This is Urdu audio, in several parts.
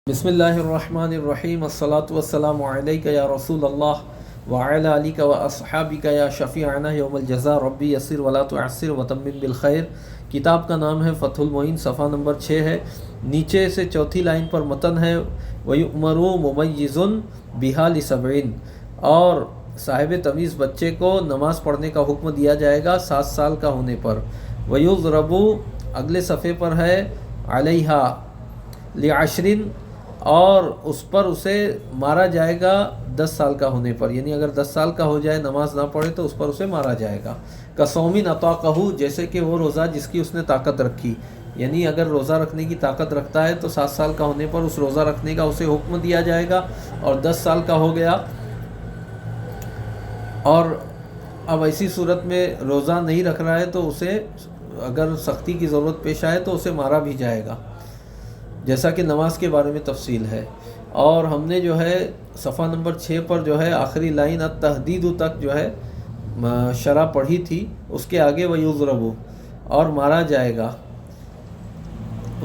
بسم اللہ الرحمن الرحیم الصلاۃ والسلام علیک یا رسول اللہ وعلی علیک و اصحابک یا شفیعنا یوم الجزاء ربی یسر ولا تعسر وتمم بالخیر۔ کتاب کا نام ہے فتح المعین، صفحہ نمبر 6 ہے۔ نیچے سے چوتھی لائن پر متن ہے وَيُؤْمَرُ مُمَيِّزٌ بِهَا لِسَبْعٍ، اور صاحب تمیز بچے کو نماز پڑھنے کا حکم دیا جائے گا 7 سال کا ہونے پر۔ وَيُضْرَبُ اگلے صفحے پر ہے عَلَيْهَا لِعَشْرٍ، اور اس پر اسے مارا جائے گا 10 سال کا ہونے پر، یعنی اگر 10 سال کا ہو جائے نماز نہ پڑھے تو اس پر اسے مارا جائے گا۔ کَصَوْمٍ أَطَاقَهُ، جیسے کہ وہ روزہ جس کی اس نے طاقت رکھی، یعنی اگر روزہ رکھنے کی طاقت رکھتا ہے تو 7 سال کا ہونے پر اس روزہ رکھنے کا اسے حکم دیا جائے گا، اور 10 سال کا ہو گیا اور اب ایسی صورت میں روزہ نہیں رکھ رہا ہے تو اسے اگر سختی کی ضرورت پیش آئے تو اسے مارا بھی جائے گا، جیسا کہ نماز کے بارے میں تفصیل ہے۔ اور ہم نے جو ہے صفحہ نمبر 6 پر جو ہے آخری لائن التحدید تک جو ہے شرح پڑھی تھی، اس کے آگے وَيُضْرَبُ، اور مارا جائے گا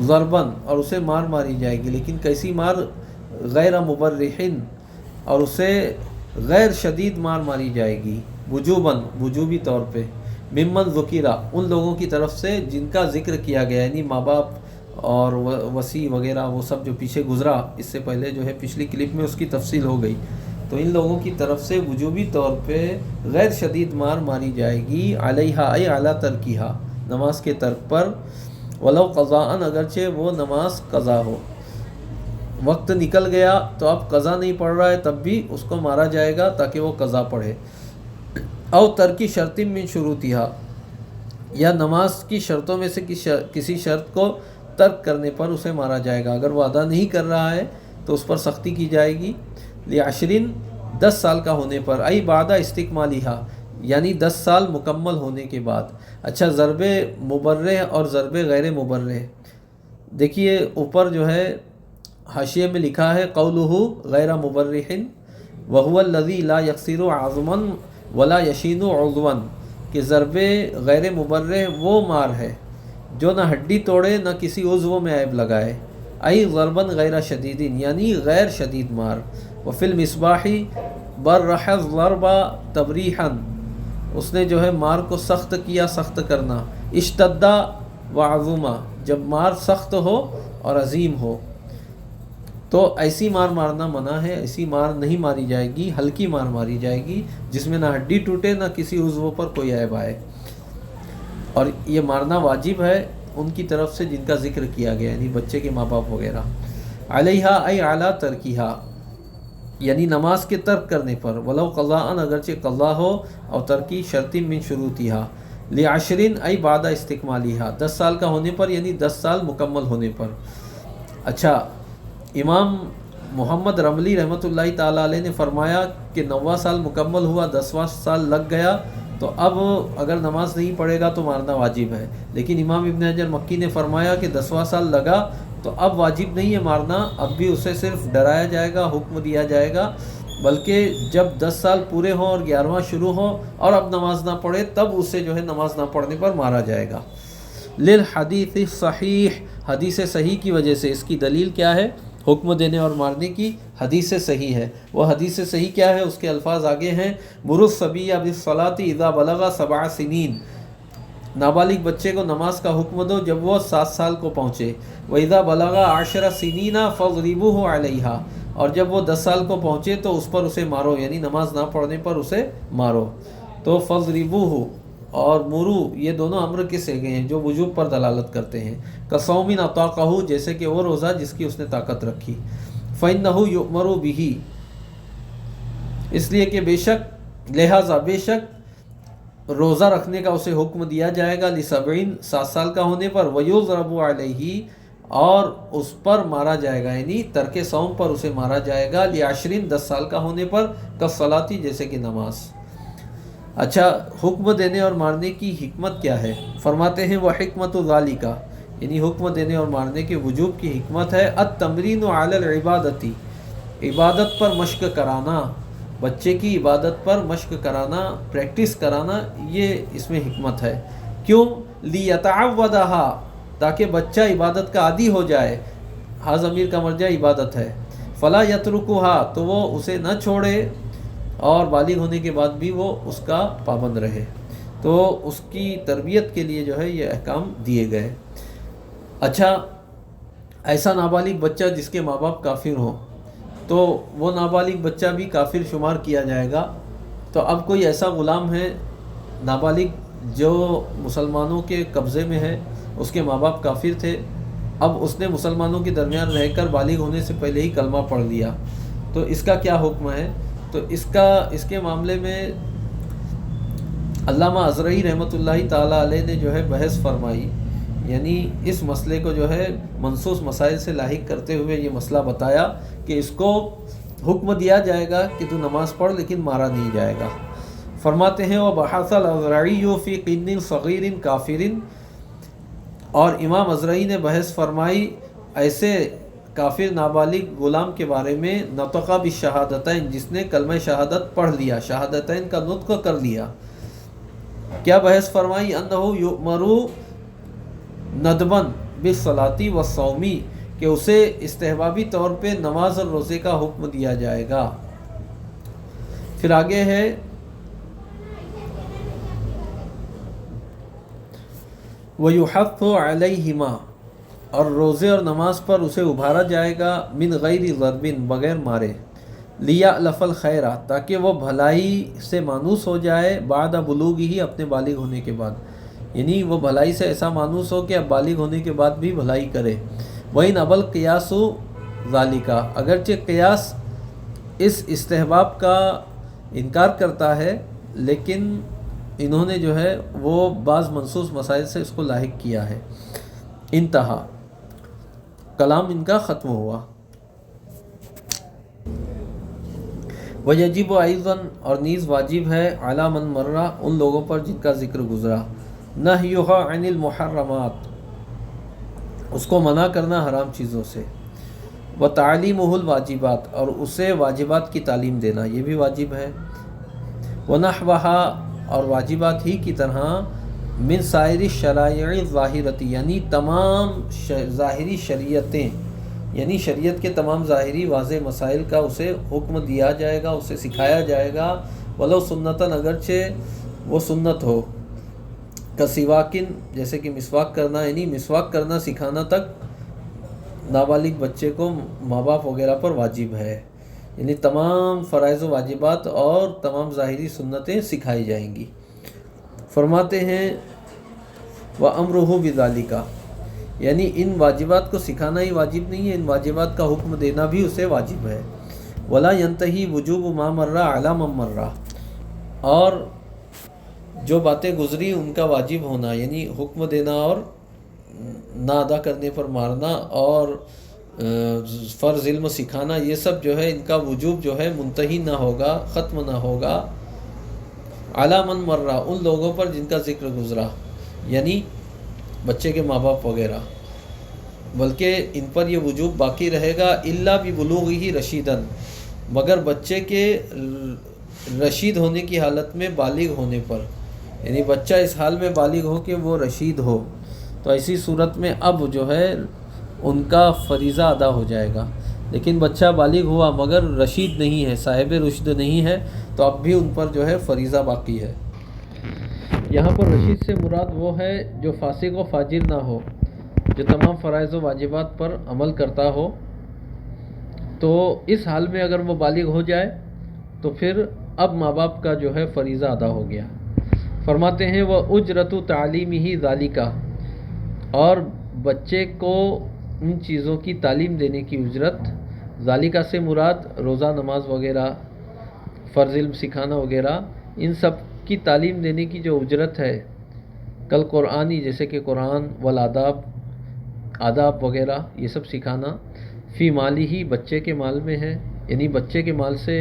ضرباً، اور اسے ماری جائے گی، لیکن کیسی مار؟ غیر مبرحن، اور اسے غیر شدید ماری جائے گی، وجوباً، وجوبی طور پہ، ممن ذکیرہ، ان لوگوں کی طرف سے جن کا ذکر کیا گیا، یعنی ماں باپ اور وصی وغیرہ، وہ سب جو پیچھے گزرا، اس سے پہلے جو ہے پچھلی کلپ میں اس کی تفصیل ہو گئی، تو ان لوگوں کی طرف سے وجوبی طور پہ غیر شدید ماری جائے گی، علیہا ای اعلی ترکیہا، نماز کے ترک پر، ولو قضاءً، اگرچہ وہ نماز قضا ہو، وقت نکل گیا تو اب قضا نہیں پڑھ رہا ہے تب بھی اس کو مارا جائے گا تاکہ وہ قضا پڑھے۔ او ترکی شرط من شروطہا، یا نماز کی شرطوں میں سے کسی شرط کو ترک کرنے پر اسے مارا جائے گا، اگر وہ ادا نہیں کر رہا ہے تو اس پر سختی کی جائے گی۔ لعشرٍ، 10 سال کا ہونے پر، ای بعد استکمالہا، یعنی 10 سال مکمل ہونے کے بعد۔ اچھا، ضرب مبرح اور ضرب غیر مبرح، دیکھیے اوپر جو ہے حاشیے میں لکھا ہے قولہ غیر مبرح وہو الذی لا یکسر عظما ولا یشین عضوا، کہ ضرب غیر مبرح وہ مار ہے جو نہ ہڈی توڑے نہ کسی عضو میں عیب لگائے، ای ضرباً غیر شدید، یعنی غیر شدید مار۔ وفی المصباح برح الضرب تبریحا، اس نے جو ہے مار کو سخت کیا، سخت کرنا، اشتد وعظما، جب مار سخت ہو اور عظیم ہو تو ایسی مار مارنا منع ہے، ایسی مار نہیں ماری جائے گی، ہلکی مار ماری جائے گی جس میں نہ ہڈی ٹوٹے نہ کسی عضو پر کوئی عیب آئے، اور یہ مارنا واجب ہے ان کی طرف سے جن کا ذکر کیا گیا، یعنی بچے کے ماں باپ وغیرہ۔ علیہا ای اعلی ترکیہا، یعنی نماز کے ترک کرنے پر، ولو قضاءً، اگرچہ قضا ہو، اور ترکی شرط من شروطہا، لعشرٍ ای بعد استکمالہا، 10 سال کا ہونے پر، یعنی 10 سال مکمل ہونے پر۔ اچھا، امام محمد رملی رحمۃ اللہ تعالیٰ علیہ نے فرمایا کہ 9واں سال مکمل ہوا، 10واں سال لگ گیا تو اب اگر نماز نہیں پڑھے گا تو مارنا واجب ہے، لیکن امام ابن حجر مکی نے فرمایا کہ 10واں سال لگا تو اب واجب نہیں ہے مارنا، اب بھی اسے صرف ڈرایا جائے گا، حکم دیا جائے گا، بلکہ جب 10 سال پورے ہوں اور 11واں شروع ہو اور اب نماز نہ پڑھے تب اسے جو ہے نماز نہ پڑھنے پر مارا جائے گا۔ للحدیث صحیح، حدیث صحیح کی وجہ سے، اس کی دلیل کیا ہے؟ حکم دینے اور مارنے کی حدیث صحیح ہے۔ وہ حدیث صحیح کیا ہے؟ اس کے الفاظ آگے ہیں، مُرُ الصَّبِيَّ بِالصَّلَاةِ اِذَا بَلَغَ 7 سنین، نابالغ بچے کو نماز کا حکم دو جب وہ 7 سال کو پہنچے۔ وَإِذَا بَلَغَ 10 سِنِينَ فَاضْرِبُوهُ عَلَيْهَا، اور جب وہ 10 سال کو پہنچے تو اس پر اسے مارو، یعنی نماز نہ پڑھنے پر اسے مارو۔ تو فَاضْرِبُوهُ اور مرو، یہ دونوں امر کے صیغے ہیں جو وجوب پر دلالت کرتے ہیں۔ کَصَوْمٍ أَطَاقَهُ، جیسے کہ وہ روزہ جس کی اس نے طاقت رکھی۔ فَإِنَّهُ يُؤْمَرُ بِهِ، اس لیے کہ لہٰذا بے شک روزہ رکھنے کا اسے حکم دیا جائے گا، ل7 7 سال کا ہونے پر، وَيُضْرَبُ عَلَيْهِ، اور اس پر مارا جائے گا، یعنی ترک صوم پر اسے مارا جائے گا، ل10 10 سال کا ہونے پر، کالصلاۃ، جیسے کہ نماز۔ اچھا، حکم دینے اور مارنے کی حکمت کیا ہے؟ فرماتے ہیں وَحِکْمَتُ ذَلِکَ، یعنی حکم دینے اور مارنے کے وجوب کی حکمت ہے التمرین علی العبادتی، عبادت پر مشق کرانا، بچے کی عبادت پر مشق کرانا، پریکٹس کرانا، یہ اس میں حکمت ہے۔ کیوں؟ لِیَتَعَوَّدَهَا، تاکہ بچہ عبادت کا عادی ہو جائے، ہا ضمیر کا مرجع عبادت ہے، فلا یترکھا تو وہ اسے نہ چھوڑے اور بالغ ہونے کے بعد بھی وہ اس کا پابند رہے۔ تو اس کی تربیت کے لیے جو ہے یہ احکام دیے گئے۔ اچھا، ایسا نابالغ بچہ جس کے ماں باپ کافر ہوں تو وہ نابالغ بچہ بھی کافر شمار کیا جائے گا۔ تو اب کوئی ایسا غلام ہے نابالغ جو مسلمانوں کے قبضے میں ہے، اس کے ماں باپ کافر تھے، اب اس نے مسلمانوں کے درمیان رہ کر بالغ ہونے سے پہلے ہی کلمہ پڑھ لیا، تو اس کا کیا حکم ہے؟ تو اس کے معاملے میں علامہ ازرعی رحمۃ اللہ تعالیٰ علیہ نے جو ہے بحث فرمائی، یعنی اس مسئلے کو جو ہے منصوص مسائل سے لاحق کرتے ہوئے یہ مسئلہ بتایا کہ اس کو حکم دیا جائے گا کہ تو نماز پڑھ لیکن مارا نہیں جائے گا۔ فرماتے ہیں وَبَحَثَ الْأَزْرَعِيُّ فِي قِنٍّ صَغِيرٍ كَافِرٍ، اور امام ازرعی نے بحث فرمائی ایسے کافر نابالغ غلام کے بارے میں نطق بالشہادتین، جس نے کلمہ شہادت پڑھ لیا، شہادتین کا نطق کر لیا۔ کیا بحث فرمائی؟ انہ یؤمر ندباً بالصلاۃ والصوم، کہ اسے استحبابی طور پہ نماز اور روزے کا حکم دیا جائے گا۔ پھر آگے ہے وَيُحَثُّ عَلَيْهِمَا، اور روزے اور نماز پر اسے ابھارا جائے گا، من غیر ضرب، بغیر مارے، لِيَأْلَفَ الْخَيْرَ، تاکہ وہ بھلائی سے مانوس ہو جائے، بعد بلوغہ، اپنے بالغ ہونے کے بعد، یعنی وہ بھلائی سے ایسا مانوس ہو کہ اب بالغ ہونے کے بعد بھی بھلائی کرے۔ وَإِنْ أَبَى الْقِيَاسُ ذَلِكَ، اگرچہ قیاس اس استحباب کا انکار کرتا ہے لیکن انہوں نے جو ہے وہ بعض منصوص مسائل سے اس کو لاحق کیا ہے۔ انتہا، کلام ان کا ختم ہوا۔ وَيَجِبُ أَيْضًا، اور نیز واجب ہے، عَلَى مَنْ مَرَّ، ان لوگوں پر جن کا ذکر گزرا، نَهْيُهَا عَنِ الْمُحَرَّمَاتِ، اس کو منع کرنا حرام چیزوں سے، وَتَعْلِيمُهُ الْوَاجِبَاتِ، اور اسے واجبات کی تعلیم دینا، یہ بھی واجب ہے، وَنَحْوَهَا، اور واجبات ہی کی طرح، من سائر الشرائع الظاہرۃ، یعنی تمام ظاہری شریعتیں، یعنی شریعت کے تمام ظاہری واضح مسائل کا اسے حکم دیا جائے گا، اسے سکھایا جائے گا، ولو سنتاً، اگرچہ وہ سنت ہو، کسواکن، جیسے کہ مسواک کرنا، یعنی مسواک کرنا سکھانا تک نابالغ بچے کو ماں باپ وغیرہ پر واجب ہے، یعنی تمام فرائض و واجبات اور تمام ظاہری سنتیں سکھائی جائیں گی۔ فرماتے ہیں وَأَمْرُهُ بِذَلِكَ، یعنی ان واجبات کو سکھانا ہی واجب نہیں ہے، ان واجبات کا حکم دینا بھی اسے واجب ہے۔ وَلَا يَنْتَهِي وُجُوبُ مَا مَرَّ عَلَى مَن مَرَّ، اور جو باتیں گزری ان کا واجب ہونا، یعنی حکم دینا اور نہ ادا کرنے پر مارنا اور فرض علم سکھانا، یہ سب جو ہے ان کا وجوب جو ہے منتہی نہ ہوگا، ختم نہ ہوگا، علی من مر، ان لوگوں پر جن کا ذکر گزرا، یعنی بچے کے ماں باپ وغیرہ، بلکہ ان پر یہ وجوب باقی رہے گا، الا ببلوغہ رشیدن، مگر بچے کے رشید ہونے کی حالت میں، بالغ ہونے پر، یعنی بچہ اس حال میں بالغ ہو کہ وہ رشید ہو، تو ایسی صورت میں اب جو ہے ان کا فریضہ ادا ہو جائے گا۔ لیکن بچہ بالغ ہوا مگر رشید نہیں ہے، صاحب رشد نہیں ہے، تو اب بھی ان پر جو ہے فریضہ باقی ہے۔ یہاں پر رشید سے مراد وہ ہے جو فاسق و فاجر نہ ہو، جو تمام فرائض و واجبات پر عمل کرتا ہو، تو اس حال میں اگر وہ بالغ ہو جائے تو پھر اب ماں باپ کا جو ہے فریضہ ادا ہو گیا۔ فرماتے ہیں وَأُجْرَةُ تَعْلِيمِهِ ذَلِكَ، اور بچے کو ان چیزوں کی تعلیم دینے کی اجرت، ذالکہ سے مراد روزہ، نماز وغیرہ، فرض علم سکھانا وغیرہ، ان سب کی تعلیم دینے کی جو اجرت ہے، کل قرآنی، جیسے کہ قرآن، والآداب، آداب وغیرہ، یہ سب سکھانا، فی مالی ہی، بچے کے مال میں ہے، یعنی بچے کے مال سے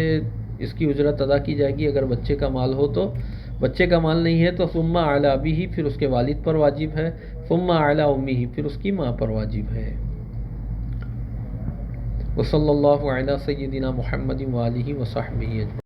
اس کی اجرت ادا کی جائے گی، اگر بچے کا مال ہو تو۔ بچے کا مال نہیں ہے تو ثم علی ابیہ، پھر اس کے والد پر واجب ہے، ثم علی امہ، پھر اس کی ماں پر واجب ہے۔ وصلی اللہ علی سیدنا محمد وآلہ وصحبہ اجمعین۔